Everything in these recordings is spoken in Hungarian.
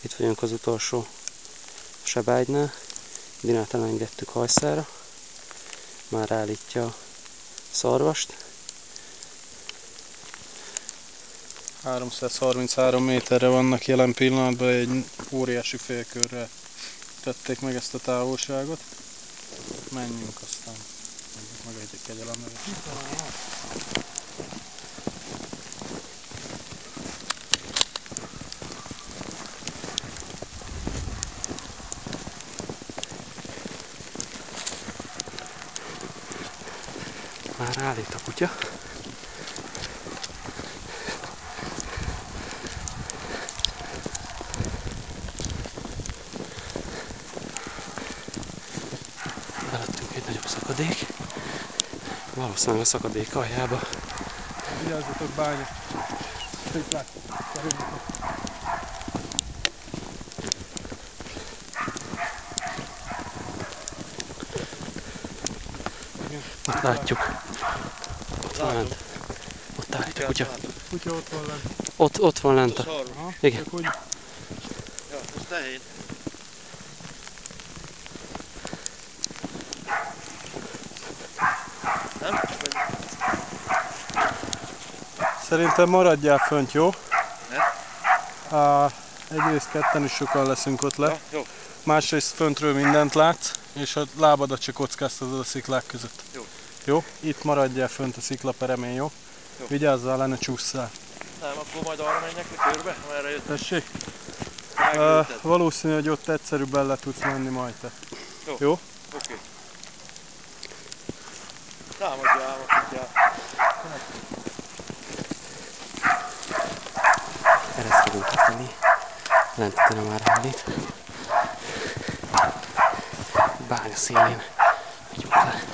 Itt vagyunk az utolsó sebágynál. Dinát elengedtük hajszára. Már állítja a szarvast. 333 méterre vannak jelen pillanatban, egy óriási félkörrel tették meg ezt a távolságot. Menjünk, aztán meg egy kegyelemre. Már állít a kutya. Előttünk egy nagyobb szakadék. Valószínűleg a szakadék aljába. Vigyázzatok, bánya! Ott látjuk. Ott van lent. Ott állít a kutya. Kutya ott van lent. Ott van lent. Igen. Ja, ez tehén. Nem? Szerintem maradjál fönt, jó? Ne? Egyrészt ketten is sokan leszünk ott le. Ja, jó. Másrészt föntről mindent látsz, és a lábadat csak kockáztatod a sziklák között. Jó. Jó? Itt maradjál fönt a sziklaperemén, jó? Jó. Vigyázzál, le ne csússzál. Nem, akkor majd arra menjek a körbe, amerre jöttem. Tessék? Megülted. Valószínű, hogy ott egyszerűbben le tudsz menni majd te. Jó. Jó? Oké. Támadja ám a kutyát. Keresztre tudunk tenni. Lentítene már állít. Bánya szélén megyünk le.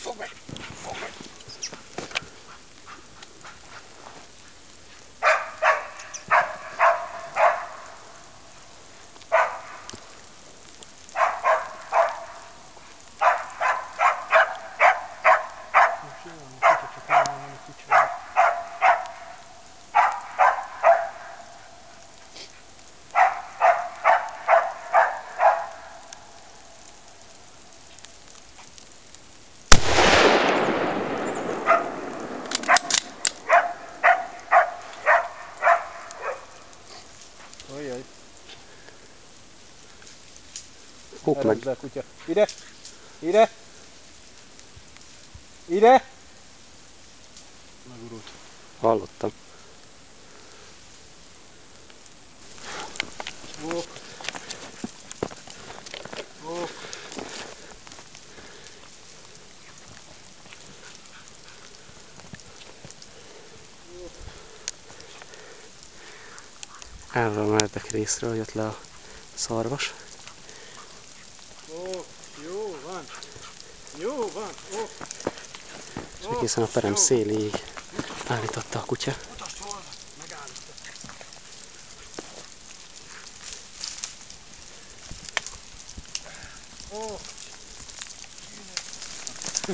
Fogd meg! Fogd meg! Ajjaj. Húk meg! Be a kutya. Ide! Ide! Ide! Megurult. Hallottam. Ó. Ó. Erről a meredek részről jött le a szarvas. Ó. Jó van. Jó van. Ó. És egészen a perem széléig állította a kutya. Mutasd hol! Megállított. Ó!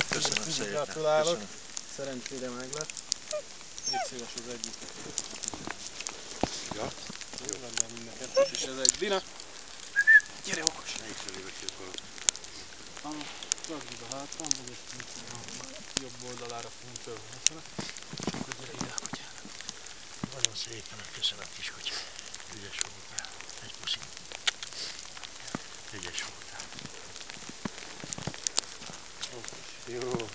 Köszönöm szépen. Gratulálok. Köszönöm. Szerencsére meg lett. Légy szíves az egyik. Ja. Jó, rendben mind a kettőt, és ez egy Dina. Gyere okos! Melyik felé veszünk valamit? Rakd a hátrán, meg ezt a jobb oldalára fogunk tölteni. Akkor gyere ide a kutyának. Nagyon szépen, köszönöm kis kutya. Ügyes voltál. Egy puszi. Ügyes voltál. Jó.